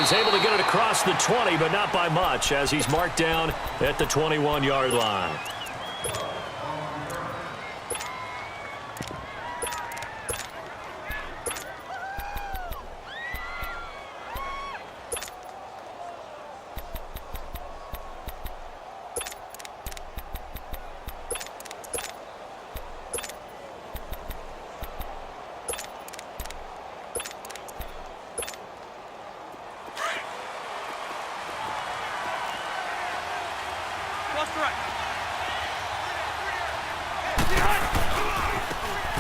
he's able to get it across the 20, but not by much, as he's marked down at the 21-yard line.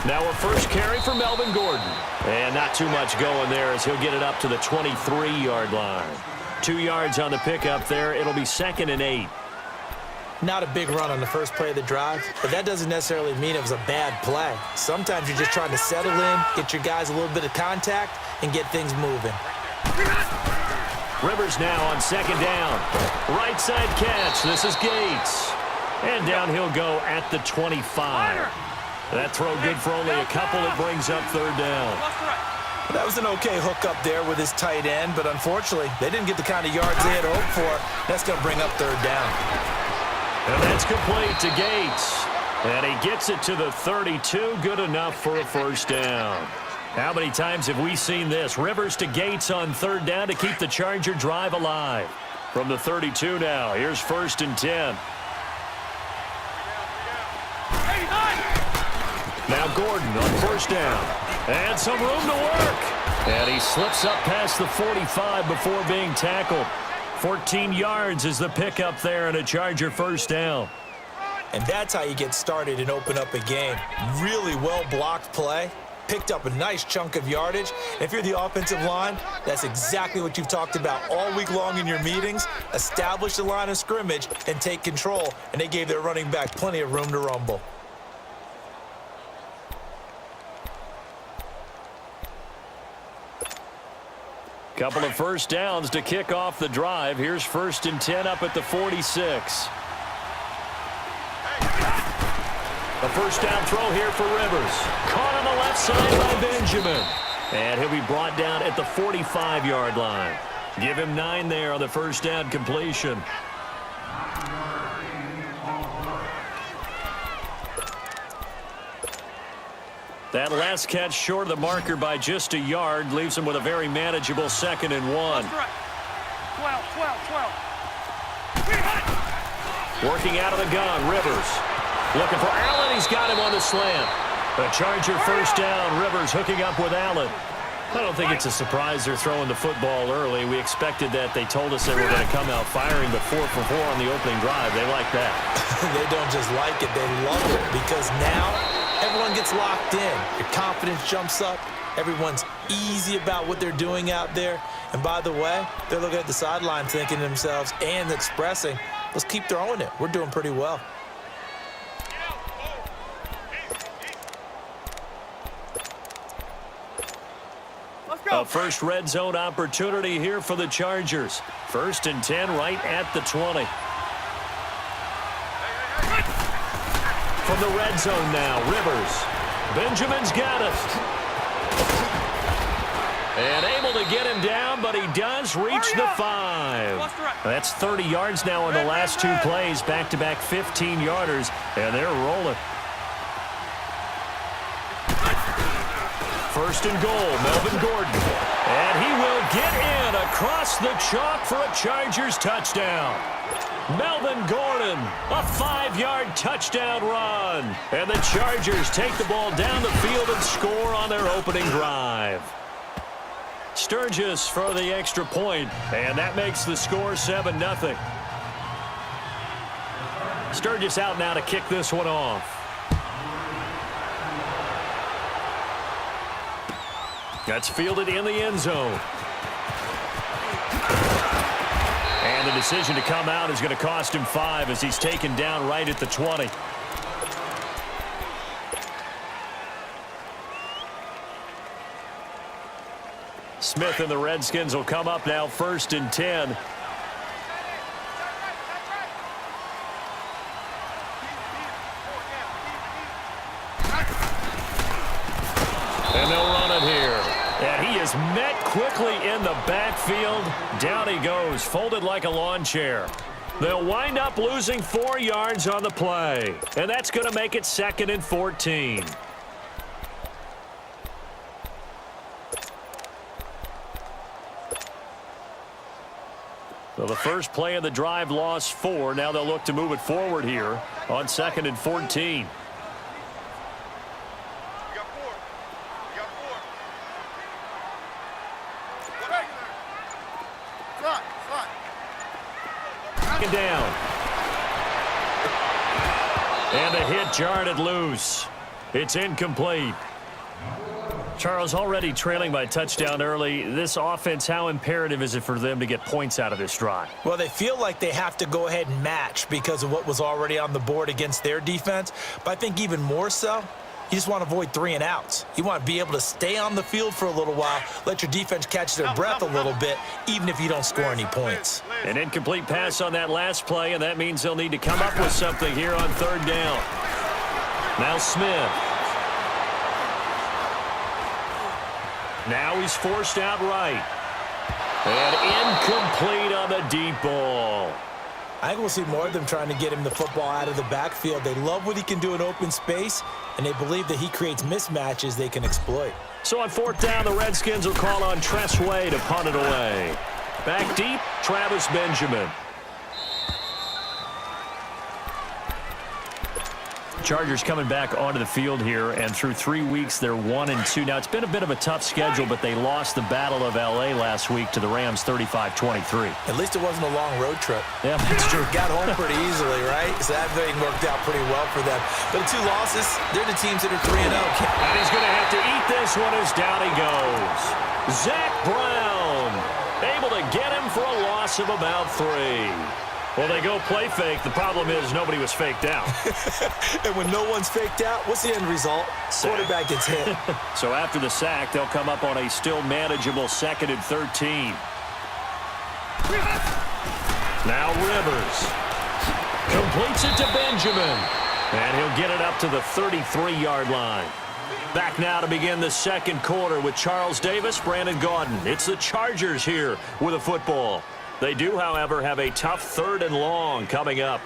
Now a first carry for Melvin Gordon. And not too much going there as he'll get it up to the 23-yard line. 2 yards on the pickup there. It'll be 2nd and 8. Not a big run on the first play of the drive, but that doesn't necessarily mean it was a bad play. Sometimes you're just trying to settle in, get your guys a little bit of contact, and get things moving. Rivers now on 2nd down. Right side catch. This is Gates. And down he'll go at the 25. That throw good for only a couple. It brings up 3rd down. That was an okay hook up there with his tight end, but unfortunately, they didn't get the kind of yards they had hoped for. That's going to bring up 3rd down. And that's complete to Gates. And he gets it to the 32. Good enough for a 1st down. How many times have we seen this? Rivers to Gates on 3rd down to keep the Charger drive alive. From the 32 now, here's 1st and 10. Now Gordon on 1st down. And some room to work. And he slips up past the 45 before being tackled. 14 yards is the pickup there and a Charger 1st down. And that's how you get started and open up a game. Really well-blocked play. Picked up a nice chunk of yardage. If you're the offensive line, that's exactly what you've talked about all week long in your meetings. Establish the line of scrimmage and take control. And they gave their running back plenty of room to rumble. Couple of 1st downs to kick off the drive. Here's 1st and 10 up at the 46. A 1st down throw here for Rivers. Caught on the left side by Benjamin. And he'll be brought down at the 45-yard line. Give him 9 there on the 1st down completion. That last catch short of the marker by just a yard leaves him with a very manageable 2nd and 1. 12. Working out of the gun, Rivers. Looking for Allen. He's got him on the slant. A Charger 1st down. Rivers hooking up with Allen. I don't think it's a surprise they're throwing the football early. We expected that. They told us they were going to come out firing, but 4 for 4 on the opening drive. They like that. They don't just like it. They love it because now everyone gets locked in. Your confidence jumps up. Everyone's easy about what they're doing out there. And by the way, they're looking at the sideline thinking to themselves and expressing, let's keep throwing it. We're doing pretty well. A first red zone opportunity here for the Chargers. 1st and 10 right at the 20. From the red zone now, Rivers. Benjamin's got it. And able to get him down, but he does reach the 5. That's 30 yards now on the last 2 plays. Back-to-back 15-yarders, and they're rolling. 1st and goal, Melvin Gordon. And he will get in across the chalk for a Chargers touchdown. Melvin Gordon, a 5-yard touchdown run. And the Chargers take the ball down the field and score on their opening drive. Sturgis for the extra point, and that makes the score 7-0. Sturgis out now to kick this one off. That's fielded in the end zone. And the decision to come out is going to cost him 5 as he's taken down right at the 20. Smith and the Redskins will come up now 1st and 10. And they'll run it here. And he is met quickly in the backfield. Down he goes, folded like a lawn chair. They'll wind up losing 4 yards on the play. And that's going to make it 2nd and 14. So the first play of the drive lost 4. Now they'll look to move it forward here on 2nd and 14. Down. And the hit jarred it loose. It's incomplete. Charles, already trailing by touchdown early. This offense, how imperative is it for them to get points out of this drive? Well, they feel like they have to go ahead and match because of what was already on the board against their defense. But I think even more so, you just want to avoid 3 and outs. You want to be able to stay on the field for a little while, let your defense catch their breath a little bit, even if you don't score any points. An incomplete pass on that last play, and that means they'll need to come up with something here on 3rd down. Now Smith. Now he's forced out right. And incomplete on the deep ball. I think we'll see more of them trying to get him the football out of the backfield. They love what he can do in open space, and they believe that he creates mismatches they can exploit. So on 4th down, the Redskins will call on Tress Way to punt it away. Back deep, Travis Benjamin. Chargers coming back onto the field here, and through 3 weeks, they're 1-2. Now, it's been a bit of a tough schedule, but they lost the Battle of L.A. last week to the Rams 35-23. At least it wasn't a long road trip. Yeah, that's true. Got home pretty easily, right? So that thing worked out pretty well for them. But the 2 losses, they're the teams that are 3-0. And he's going to have to eat this one as down he goes. Zach Brown able to get him for a loss of about 3. Well, they go play fake. The problem is nobody was faked out. And when no one's faked out, what's the end result? Sack. Quarterback gets hit. So after the sack, they'll come up on a still manageable 2nd and 13. Now Rivers completes it to Benjamin. And he'll get it up to the 33-yard line. Back now to begin the 2nd quarter with Charles Davis, Brandon Gaudin. It's the Chargers here with a football. They do, however, have a tough 3rd and long coming up.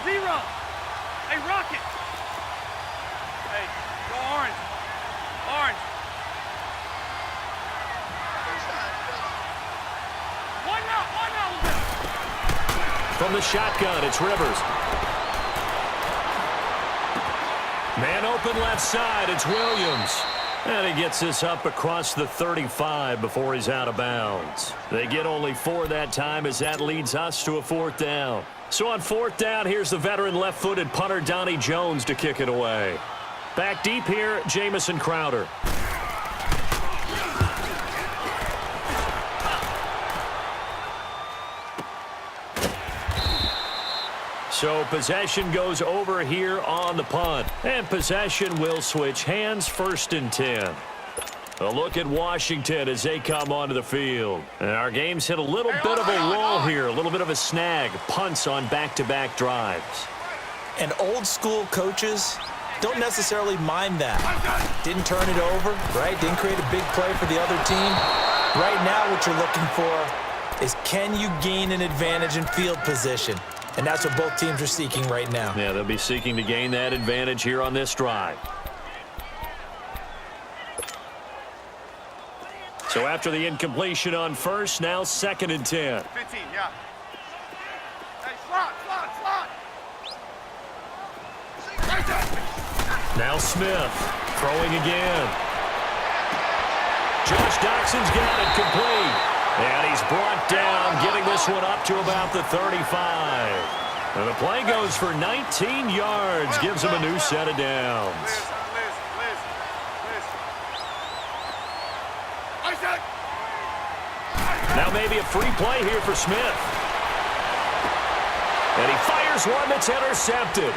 Zero. Hey, Rocket. Hey, go orange. Orange. One out. From the shotgun, it's Rivers. Man open left side, it's Williams. And he gets this up across the 35 before he's out of bounds. They get only 4 that time as that leads us to a 4th down. So on 4th down, here's the veteran left-footed punter Donnie Jones to kick it away. Back deep here, Jamison Crowder. So possession goes over here on the punt. And possession will switch hands, 1st and 10. A look at Washington as they come onto the field. And our game's hit a little bit of a lull here, a little bit of a snag. Punts on back-to-back drives. And old-school coaches don't necessarily mind that. Didn't turn it over, right? Didn't create a big play for the other team. Right now what you're looking for is, can you gain an advantage in field position? And that's what both teams are seeking right now. Yeah, they'll be seeking to gain that advantage here on this drive. So after the incompletion on 1st, now 2nd and 10. 15, yeah. Hey, slot. Now Smith throwing again. Josh Doxson's got it complete. And he's brought down, getting this one up to about the 35. And the play goes for 19 yards, gives him a new set of downs. Now maybe a free play here for Smith. And he fires one that's intercepted.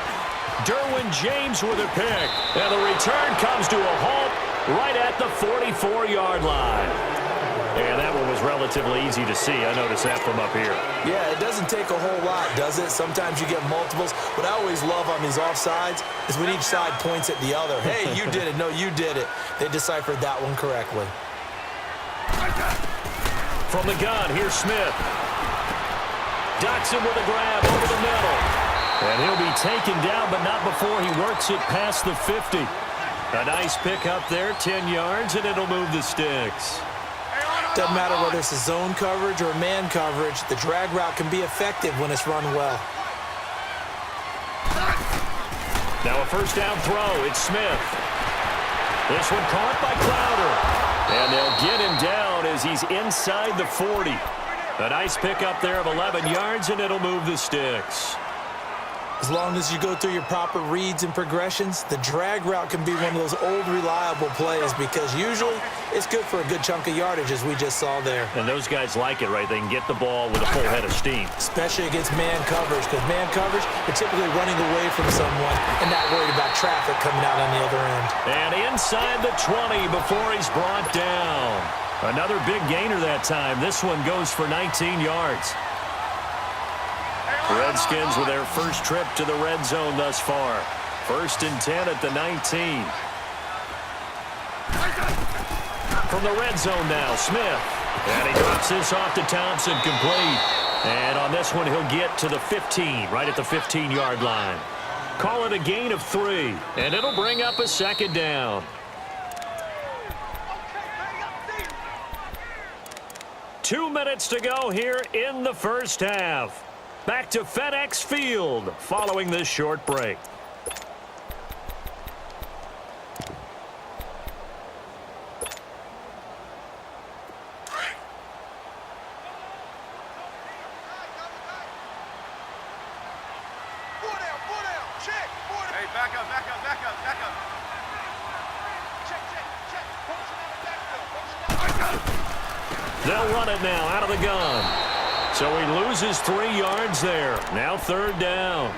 Derwin James with a pick. And the return comes to a halt right at the 44-yard line. And that one was relatively easy to see. I noticed that from up here. Yeah, it doesn't take a whole lot, does it? Sometimes you get multiples. What I always love on these offsides is when each side points at the other. Hey, you did it. No, you did it. They deciphered that one correctly. From the gun, here's Smith. Dotson with a grab over the middle. And he'll be taken down, but not before he works it past the 50. A nice pick up there, 10 yards, and it'll move the sticks. Doesn't matter whether it's a zone coverage or man coverage, the drag route can be effective when it's run well. Now a first down throw. It's Smith. This one caught by Crowder. And they'll get him down as he's inside the 40. A nice pickup there of 11 yards, and it'll move the sticks. As long as you go through your proper reads and progressions, the drag route can be one of those old reliable plays because usually it's good for a good chunk of yardage, as we just saw there. And those guys like it, right? They can get the ball with a full head of steam. Especially against man coverage, because man coverage, you're typically running away from someone and not worried about traffic coming out on the other end. And inside the 20 before he's brought down. Another big gainer that time. This one goes for 19 yards. Redskins with their first trip to the red zone thus far. 1st and 10 at the 19. From the red zone now, Smith. And he drops this off to Thompson, complete. And on this one, he'll get to the 15, right at the 15-yard line. Call it a gain of 3, and it'll bring up a second down. 2 minutes to go here in the first half. Back to FedEx Field following this short break. Hey, back up, back up, back up, back up. Check, check, check. Post it out of the backfield. They'll run it now out of the gun. So he loses 3 yards there. Now 3rd down.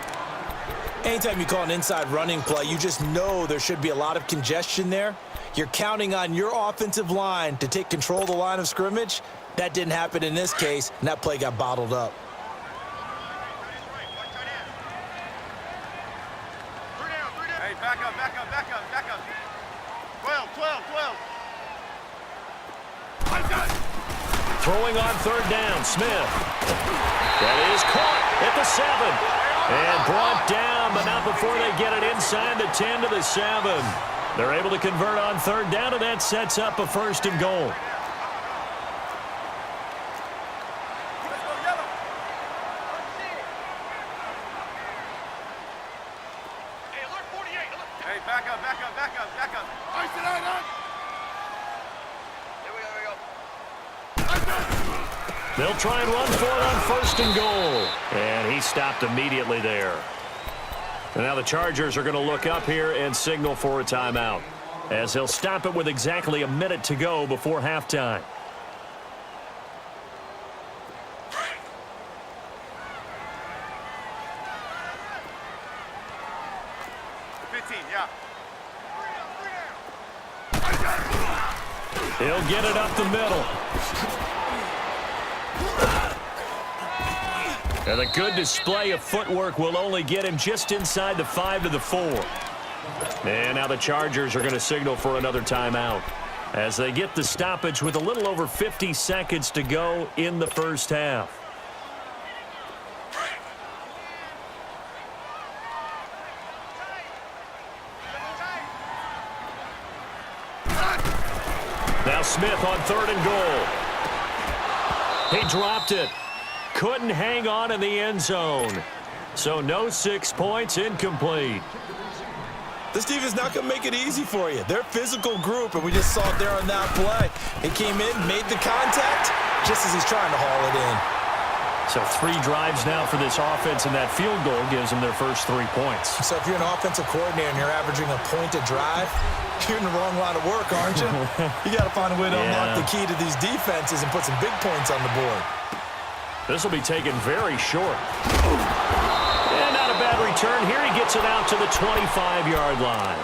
Anytime you call an inside running play, you just know there should be a lot of congestion there. You're counting on your offensive line to take control of the line of scrimmage. That didn't happen in this case, and that play got bottled up. Hey, back up, back up, back up, back up. 12, 12, 12. Throwing on 3rd down, Smith. That is caught at the 7. And brought down, but not before they get it inside the 10 to the 7. They're able to convert on 3rd down, and that sets up a 1st and goal. Hey, back up, back up, back up, back up. Ice it out, huh? Here we go, They'll try and run for it on 1st and goal. And he stopped immediately there. And now the Chargers are going to look up here and signal for a timeout, as they'll stop it with exactly a minute to go before halftime. He'll get it up the middle. And a good display of footwork will only get him just inside the 5 to the 4. And now the Chargers are going to signal for another timeout as they get the stoppage with a little over 50 seconds to go in the first half. Now Smith on 3rd and goal. He dropped it. Couldn't hang on in the end zone. So no 6 points, incomplete. This defense not going to make it easy for you. They're a physical group, and we just saw it there on that play. He came in, made the contact, just as he's trying to haul it in. So 3 drives now for this offense, and that field goal gives them their first 3 points. So if you're an offensive coordinator and you're averaging a point a drive, you're in the wrong line of work, aren't you? You got to find a way to unlock the key to these defenses and put some big points on the board. This will be taken very short. And not a bad return. Here he gets it out to the 25-yard line.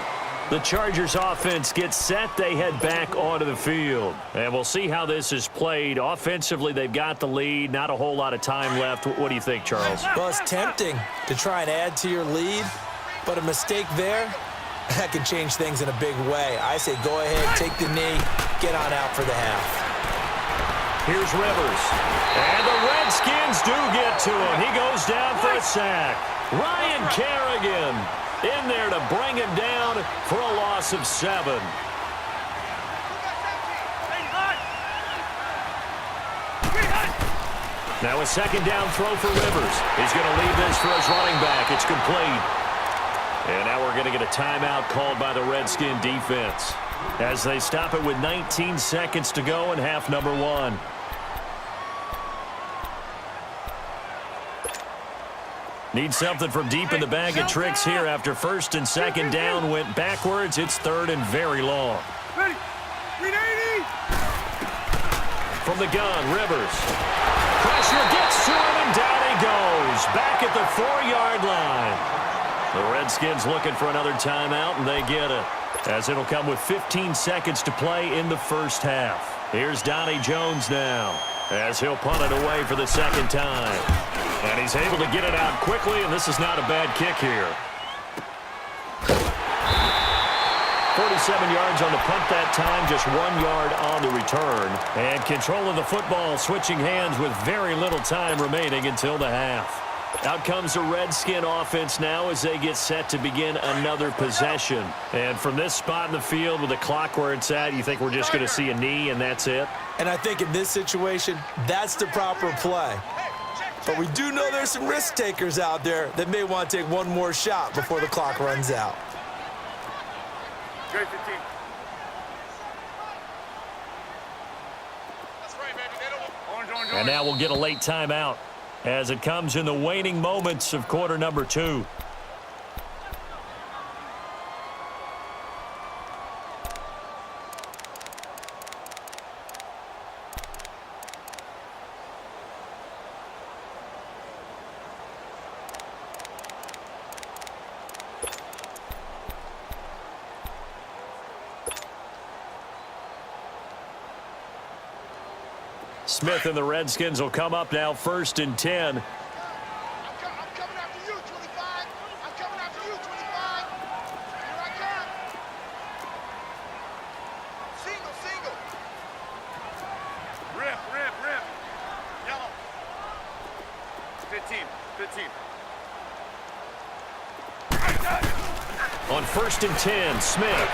The Chargers offense gets set. They head back onto the field. And we'll see how this is played. Offensively, they've got the lead. Not a whole lot of time left. What do you think, Charles? Well, it's tempting to try and add to your lead, but a mistake there, that can change things in a big way. I say go ahead, take the knee, get on out for the half. Here's Rivers. And the Redskins do get to him. He goes down for a sack. Ryan Kerrigan in there to bring him down for a loss of 7. Now a second down throw for Rivers. He's going to leave this for his running back. It's complete. And now we're going to get a timeout called by the Redskin defense as they stop it with 19 seconds to go in half number 1. Need something from deep in the bag of tricks here after first and second down went backwards. It's third and very long. Ready. 380. From the gun, Rivers. Pressure gets to him, and down he goes. Back at the 4-yard line. The Redskins looking for another timeout, and they get it. As it'll come with 15 seconds to play in the first half. Here's Donnie Jones now, as he'll punt it away for the second time. And he's able to get it out quickly, and this is not a bad kick here. 47 yards on the punt that time, just 1 yard on the return. And control of the football switching hands with very little time remaining until the half. Out comes the Redskin offense now as they get set to begin another possession. And from this spot in the field with the clock where it's at, you think we're just going to see a knee and that's it? And I think in this situation, that's the proper play. But we do know there's some risk takers out there that may want to take one more shot before the clock runs out. Good 15. That's right, baby. Orange. And now we'll get a late timeout as it comes in the waning moments of quarter number 2. Smith and the Redskins will come up now first and 10. I'm coming after you, 25. I'm coming after you, 25. Here I come. Single. Rip. Yellow. 15. On first and 10, Smith.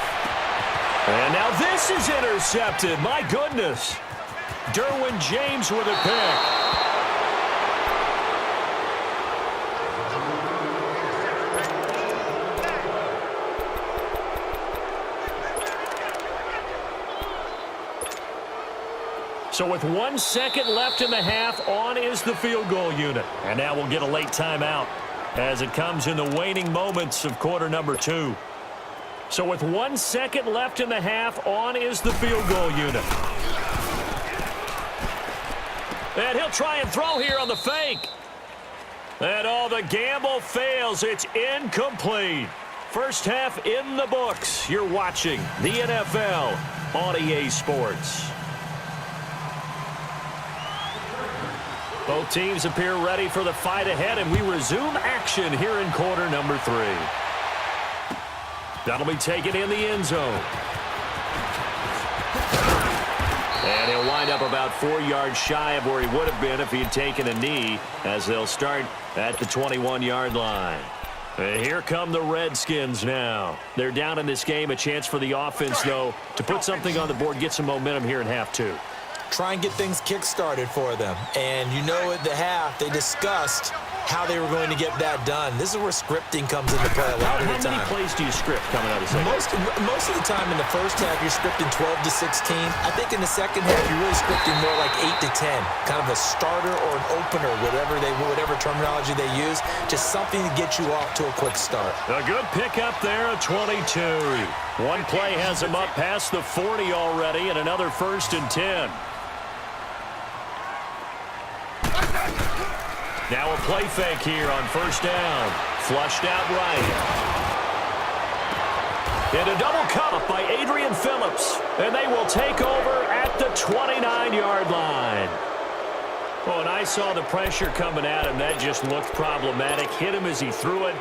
And now this is intercepted. My goodness. Derwin James with a pick. So with 1 second left in the half, on is the field goal unit. And now we'll get a late timeout as it comes in the waning moments of quarter number 2. So with 1 second left in the half, on is the field goal unit. And he'll try and throw here on the fake. And the gamble fails. It's incomplete. First half in the books. You're watching the NFL on EA Sports. Both teams appear ready for the fight ahead, and we resume action here in quarter number 3. That'll be taken in the end zone. And he'll wind up about 4 yards shy of where he would have been if he had taken a knee, as they'll start at the 21-yard line. And here come the Redskins now. They're down in this game. A chance for the offense, though, to put something on the board, get some momentum here in half 2. Try and get things kick-started for them. And you know at the half, they discussed how they were going to get that done. This is where scripting comes into play a lot of the time. How many plays do you script coming out of the second? Most of the time in the first half, you're scripting 12 to 16. I think in the second half, you're really scripting more like 8 to 10. Kind of a starter or an opener, whatever terminology they use. Just something to get you off to a quick start. A good pickup there at 22. One play has him up past the 40 already, and another first and 10. Now a play fake here on first down. Flushed out right. And a double cup by Adrian Phillips. And they will take over at the 29-yard line. Oh, and I saw the pressure coming at him. That just looked problematic. Hit him as he threw it,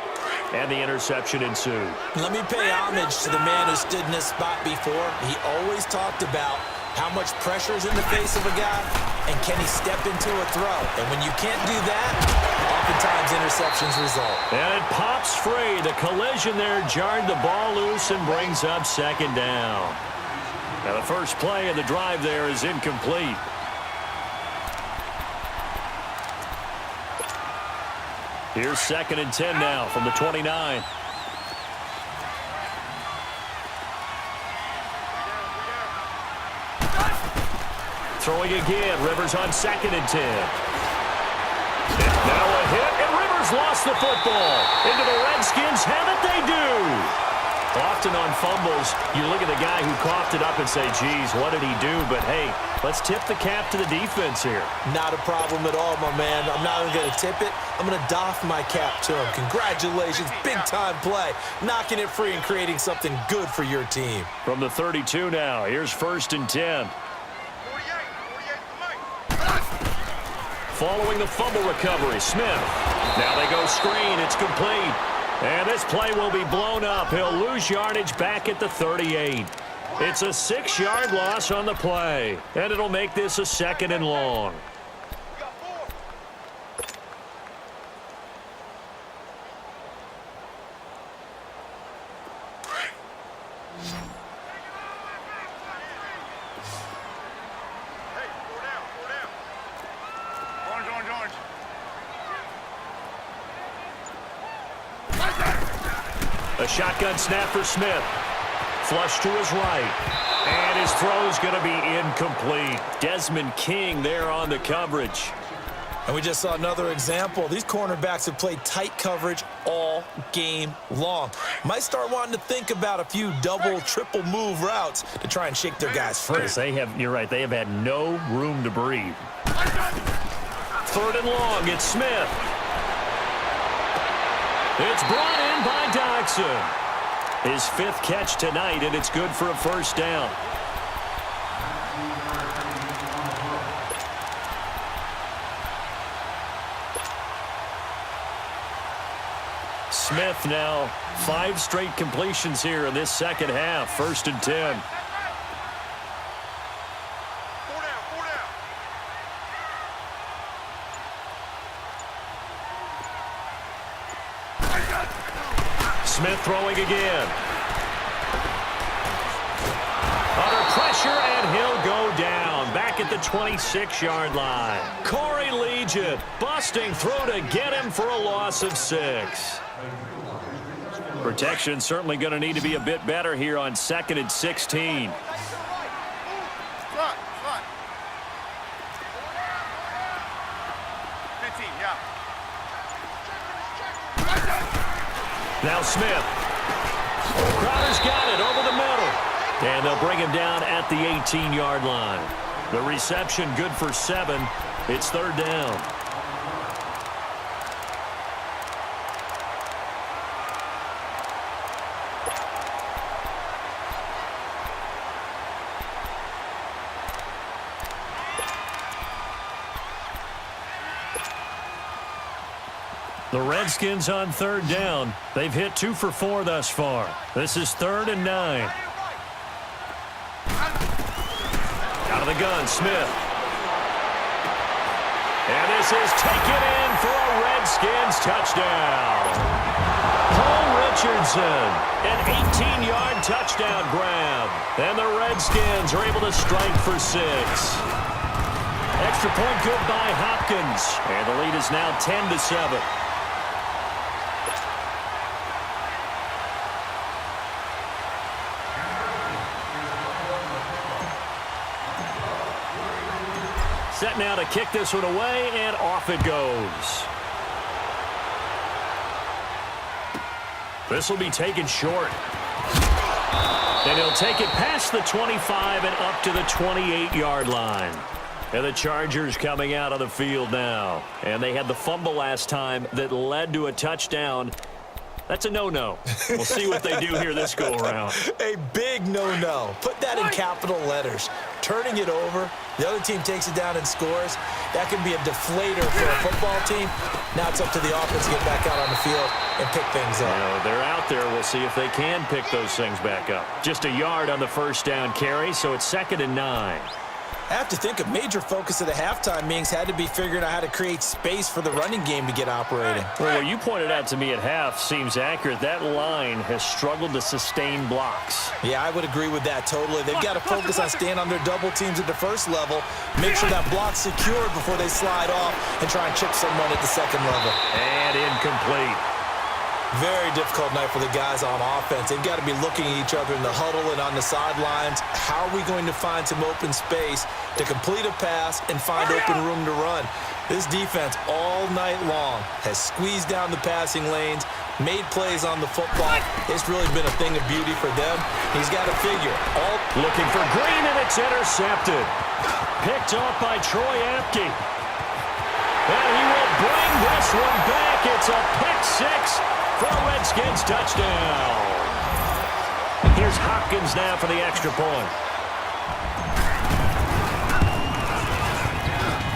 and the interception ensued. Let me pay homage to the man who stood in this spot before. He always talked about how much pressure is in the face of a guy, and can he step into a throw? And when you can't do that, oftentimes interceptions result. And it pops free. The collision there jarred the ball loose and brings up second down. Now the first play of the drive there is incomplete. Here's 2nd and 10 now from the 29. Throwing again. Rivers on 2nd and 10. Now a hit, and Rivers lost the football. Into the Redskins have it, they do. Often on fumbles, you look at the guy who coughed it up and say, geez, what did he do? But, hey, let's tip the cap to the defense here. Not a problem at all, my man. I'm not even going to tip it. I'm going to doff my cap to him. Congratulations, big-time play. Knocking it free and creating something good for your team. From the 32 now, here's 1st and 10. 48 Following the fumble recovery, Smith. Now they go screen. It's complete. And this play will be blown up. He'll lose yardage back at the 38. It's a 6-yard loss on the play. And it'll make this a 2nd and long. A shotgun snap for Smith. Flush to his right. And his throw is going to be incomplete. Desmond King there on the coverage. And we just saw another example. These cornerbacks have played tight coverage all game long. Might start wanting to think about a few double, triple move routes to try and shake their guys free. Yes, you're right, they have had no room to breathe. 3rd and long, it's Smith. It's brought in by Dodson. His 5th catch tonight, and it's good for a 1st down. Smith now 5 straight completions here in this second half. 1st and 10. Smith throwing again. Under pressure, and he'll go down. Back at the 26-yard line. Corey Legion busting through to get him for a loss of 6. Protection certainly going to need to be a bit better here on 2nd and 16. Now Smith. Crowder's got it over the middle. And they'll bring him down at the 18-yard line. The reception good for 7. It's 3rd down. The Redskins on 3rd down. They've hit 2 for 4 thus far. This is 3rd and 9. Out of the gun, Smith. And this is taken in for a Redskins touchdown. Paul Richardson, an 18-yard touchdown grab. And the Redskins are able to strike for 6. Extra point good by Hopkins. And the lead is now 10-7. Set now to kick this one away, and off it goes. This will be taken short. And he'll take it past the 25 and up to the 28-yard line. And the Chargers coming out of the field now. And they had the fumble last time that led to a touchdown. That's a no-no. We'll see what they do here this go-around. A big no-no. Put that in capital letters. Turning it over, the other team takes it down and scores. That can be a deflator for a football team. Now it's up to the offense to get back out on the field and pick things up. They're out there. We'll see if they can pick those things back up. Just a yard on the first down carry, so it's 2nd and 9. I have to think a major focus of the halftime meetings had to be figuring out how to create space for the running game to get operating. Well, what you pointed out to me at half seems accurate. That line has struggled to sustain blocks. Yeah, I would agree with that totally. They've got to focus on staying on their double teams at the first level, make sure that block's secured before they slide off and try and chip someone at the second level. And incomplete. Very difficult night for the guys on offense. They've got to be looking at each other in the huddle and on the sidelines. How are we going to find some open space to complete a pass and find open room to run? This defense all night long has squeezed down the passing lanes, made plays on the football. It's really been a thing of beauty for them. He's got to figure. Looking for Green, and it's intercepted. Picked off by Troy Apke. And he will bring this one back. It's a pick-6 for a Redskins touchdown. Here's Hopkins now for the extra point.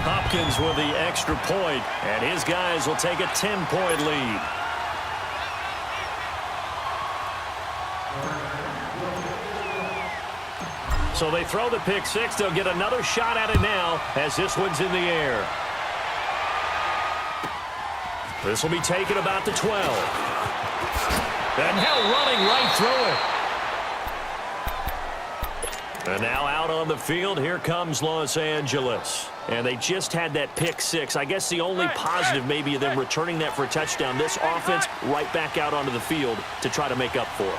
Hopkins with the extra point, and his guys will take a 10-point lead. So they throw the pick-6. They'll get another shot at it now as this one's in the air. This will be taken about the 12. And now running right through it. And now out on the field, here comes Los Angeles. And they just had that pick-6. I guess the only positive maybe of them returning that for a touchdown. This offense right back out onto the field to try to make up for it.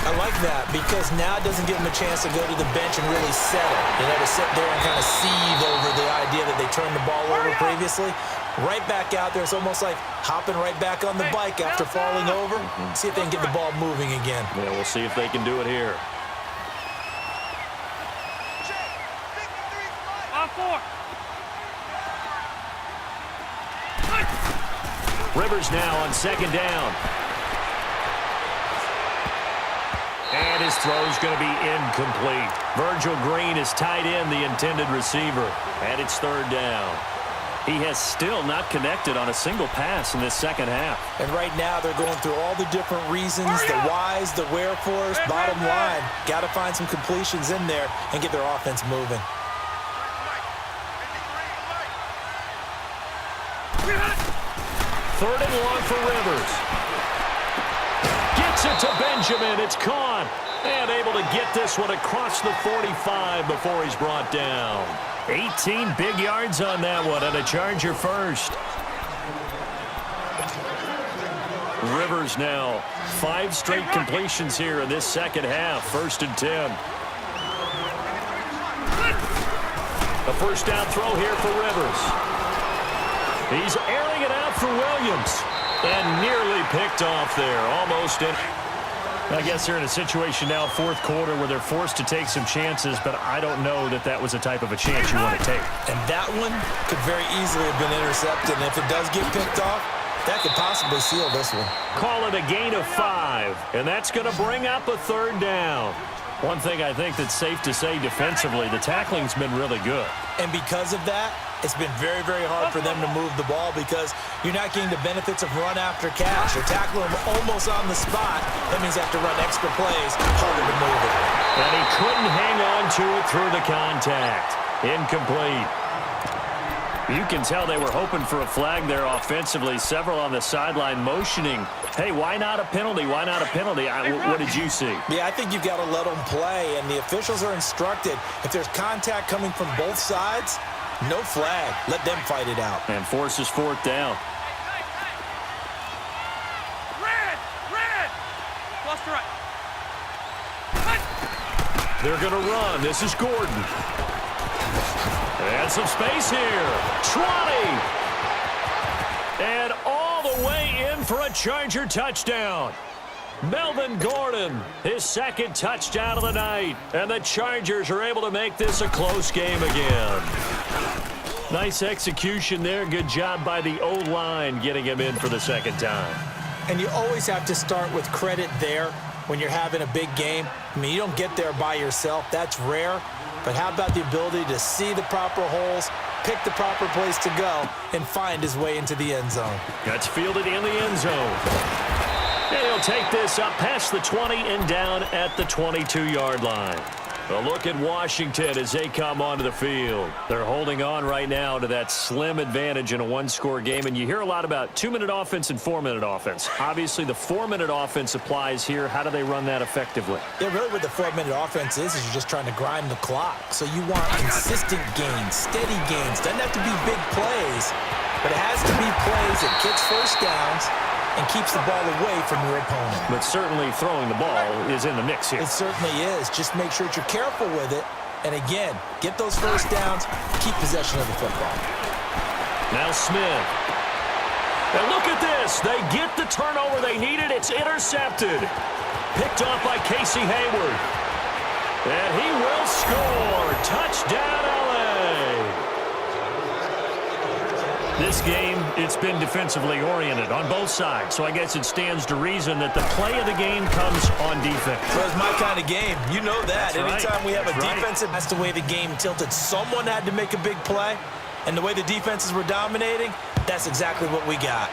I like that because now it doesn't give them a chance to go to the bench and really settle. You know, to sit there and kind of seethe over the idea that they turned the ball over previously. Right back out there. It's almost like hopping right back on the bike after falling over. See if they can get the ball moving again. Yeah, we'll see if they can do it here. Rivers now on 2nd down. And his throw's going to be incomplete. Virgil Green is tight end, the intended receiver. And it's 3rd down. He has still not connected on a single pass in this second half. And right now they're going through all the different reasons, the whys, the wherefores. Bottom line, got to find some completions in there and get their offense moving. Third and long for Rivers. Gets it to Benjamin. It's caught. And able to get this one across the 45 before he's brought down. 18 big yards on that one, and a Charger first. Rivers now 5 straight completions here in this second half. 1st and 10. A first down throw here for Rivers. He's airing it out for Williams. And nearly picked off there. Almost in. I guess they're in a situation now, 4th quarter, where they're forced to take some chances, but I don't know that that was the type of a chance you want to take. And that one could very easily have been intercepted. And if it does get picked off, that could possibly seal this one. Call it a gain of 5, and that's going to bring up a 3rd down. One thing I think that's safe to say defensively, the tackling's been really good. And because of that, it's been very, very hard for them to move the ball because you're not getting the benefits of run after catch. They're tackling them almost on the spot. That means they have to run extra plays, harder to move it. And he couldn't hang on to it through the contact. Incomplete. You can tell they were hoping for a flag there offensively. Several on the sideline motioning. Hey, why not a penalty? Why not a penalty? What did you see? Yeah, I think you've got to let them play, and the officials are instructed. If there's contact coming from both sides, no flag. Let them fight it out. And forces 4th down. Red! Cluster right. They're going to run. This is Gordon. And some space here. Trotty. And all the way in for a Charger touchdown. Melvin Gordon, his 2nd touchdown of the night. And the Chargers are able to make this a close game again. Nice execution there. Good job by the O-line getting him in for the 2nd time. And you always have to start with credit there when you're having a big game. I mean, you don't get there by yourself. That's rare. But how about the ability to see the proper holes, pick the proper place to go, and find his way into the end zone? Gets fielded in the end zone. And he'll take this up past the 20 and down at the 22-yard line. A look at Washington as they come onto the field. They're holding on right now to that slim advantage in a one-score game, and you hear a lot about 2-minute offense and 4-minute offense. Obviously, the 4-minute offense applies here. How do they run that effectively? Yeah, really what the 4-minute offense is you're just trying to grind the clock. So you want consistent gains, steady gains. Doesn't have to be big plays, but it has to be plays that gets first downs and keeps the ball away from your opponent. But certainly throwing the ball is in the mix here. It certainly is. Just make sure that you're careful with it. And again, get those first downs, keep possession of the football. Now Smith. And look at this. They get the turnover they needed. It's intercepted. Picked off by Casey Hayward. And he will score. Touchdown, LA. This game, it's been defensively oriented on both sides, so I guess it stands to reason that the play of the game comes on defense. Well, it's my kind of game. You know that. That's right. Anytime we have That's a right. defensive, that's the way the game tilted. Someone had to make a big play, and the way the defenses were dominating, that's exactly what we got.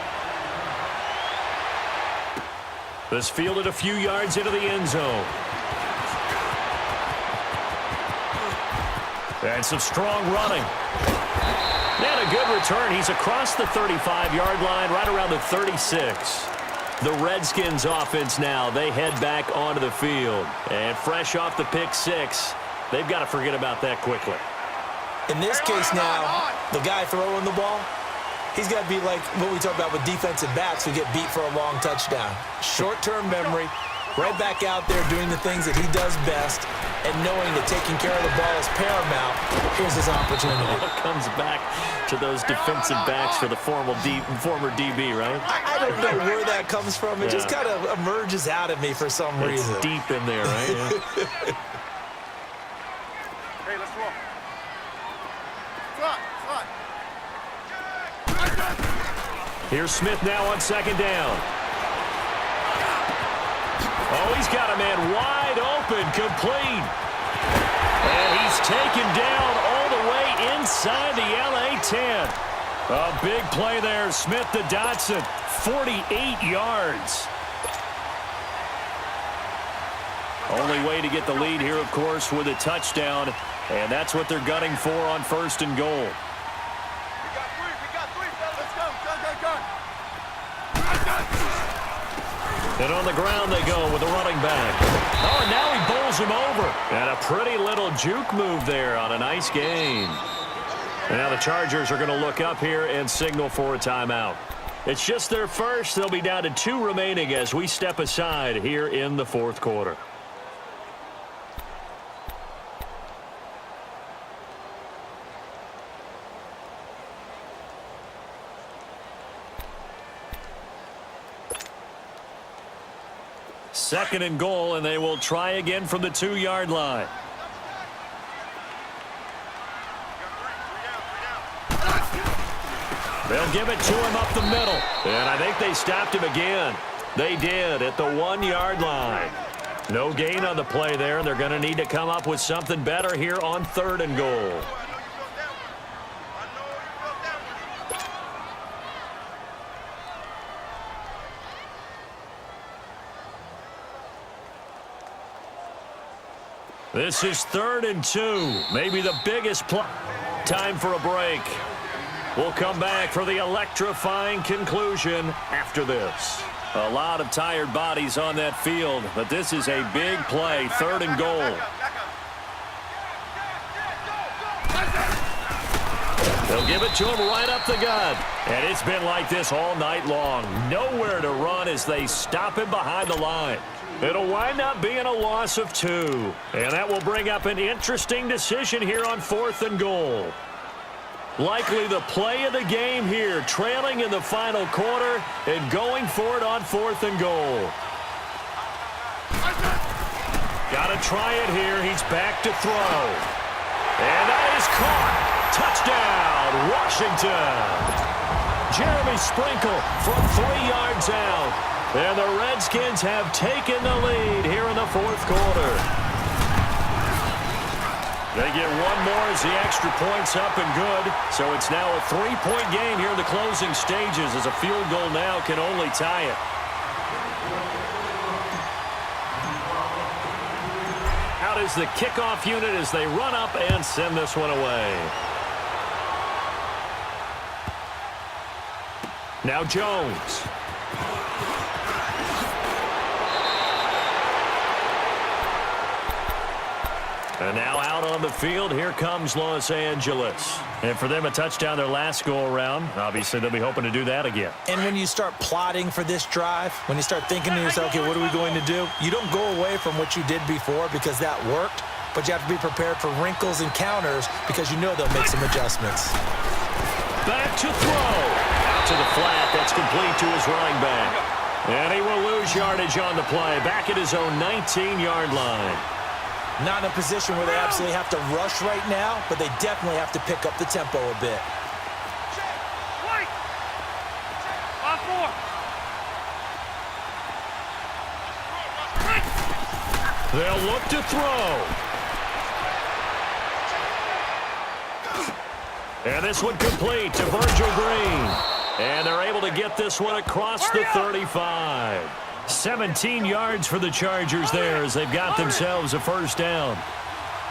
This fielded a few yards into the end zone. And some strong running. And a good return. He's across the 35-yard line, right around the 36. The Redskins offense now, they head back onto the field. And fresh off the pick six, they've got to forget about that quickly. In this case now, the guy throwing the ball, he's got to be like what we talk about with defensive backs who get beat for a long touchdown. Short-term memory, right back out there doing the things that he does best, and knowing that taking care of the ball is paramount. Here's his opportunity. Comes back to those defensive backs for the former DB, right? I don't know where that comes from. It just kind of emerges out of me for some reason. It's deep in there, right? Yeah. Hey, let's roll. Slot. Here's Smith now on second down. Oh, he's got a man wide open, complete. And he's taken down all the way inside the LA 10. A big play there, Smith to Dotson, 48 yards. Only way to get the lead here, of course, with a touchdown. And that's what they're gunning for on 1st and goal. We got three, fellas. Let's go. Go. And on the ground they go with the running back. Oh, and now he bowls him over. And a pretty little juke move there on a nice gain. And now the Chargers are going to look up here and signal for a timeout. It's just their first. They'll be down to 2 remaining as we step aside here in the 4th quarter. Second and goal, and they will try again from the 2-yard line. They'll give it to him up the middle. And I think they stopped him again. They did at the 1-yard line. No gain on the play there, and they're going to need to come up with something better here on 3rd and goal. This is 3rd and 2. Maybe the biggest play. Time for a break. We'll come back for the electrifying conclusion after this. A lot of tired bodies on that field, but this is a big play. 3rd and goal. They'll give it to him right up the gut. And it's been like this all night long. Nowhere to run as they stop him behind the line. It'll wind up being a loss of 2. And that will bring up an interesting decision here on 4th and goal. Likely the play of the game here, trailing in the final quarter and going for it on 4th and goal. Got to try it here. He's back to throw. And that is caught. Touchdown, Washington. Jeremy Sprinkle from 3 yards out. And the Redskins have taken the lead here in the fourth quarter. They get one more as the extra point's up and good. So it's now a 3-point game here in the closing stages as a field goal now can only tie it. Out is the kickoff unit as they run up and send this one away. Now Jones. And now out on the field, here comes Los Angeles. And for them, a touchdown their last go-around. Obviously, they'll be hoping to do that again. And when you start plotting for this drive, when you start thinking to yourself, okay, what are we going to do? You don't go away from what you did before because that worked, but you have to be prepared for wrinkles and counters because you know they'll make some adjustments. Back to throw. Out to the flat. That's complete to his running back. And he will lose yardage on the play. Back at his own 19-yard line. Not in a position where they absolutely have to rush right now, but they definitely have to pick up the tempo a bit. Wait! 5-4. They'll look to throw. And this one complete to Virgil Green. And they're able to get this one across the 35. 17 yards for the Chargers there as they've got themselves a first down.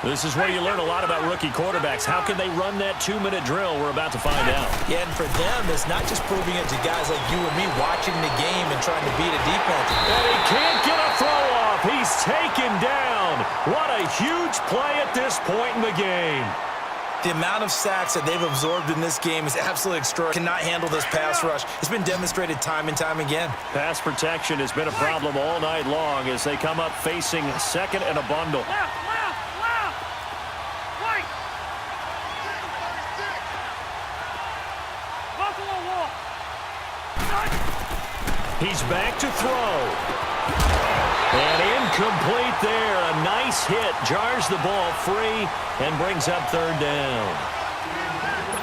This is where you learn a lot about rookie quarterbacks. How can they run that 2-minute drill? We're about to find out. Yeah, and for them, it's not just proving it to guys like you and me watching the game and trying to beat a defense. And he can't get a throw off. He's taken down. What a huge play at this point in the game. The amount of sacks that they've absorbed in this game is absolutely extraordinary. Cannot handle this pass rush. It's been demonstrated time and time again. Pass protection has been a problem all night long as they come up facing second and a bundle. Left! Right! Buffalo wall! He's back to throw. And incomplete there. A nice hit. Jars the ball free and brings up third down.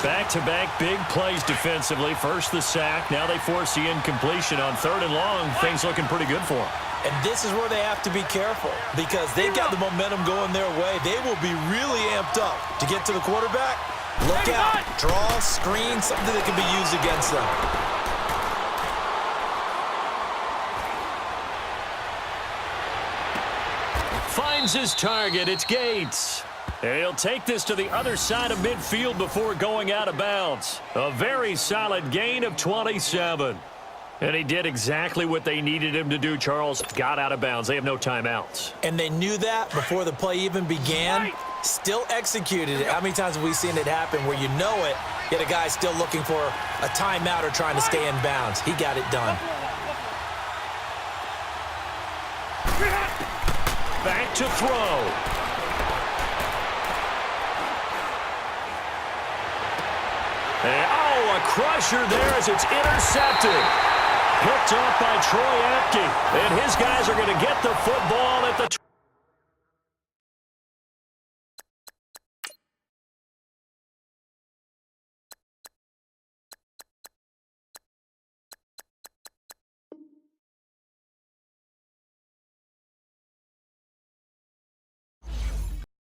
Back-to-back big plays defensively. First the sack. Now they force the incompletion on third and long. Things looking pretty good for them. And this is where they have to be careful because they've got the momentum going their way. They will be really amped up to get to the quarterback. Look out. Draw, screen, something that can be used against them. Finds his target. It's Gates. And he'll take this to the other side of midfield before going out of bounds. A very solid gain of 27. And he did exactly what they needed him to do, Charles. Got out of bounds. They have no timeouts. And they knew that before the play even began. Still executed it. How many times have we seen it happen where you know it, yet a guy's still looking for a timeout or trying to stay in bounds? He got it done. Back to throw. And, a crusher there as it's intercepted. Picked off by Troy Apke. And his guys are going to get the football at the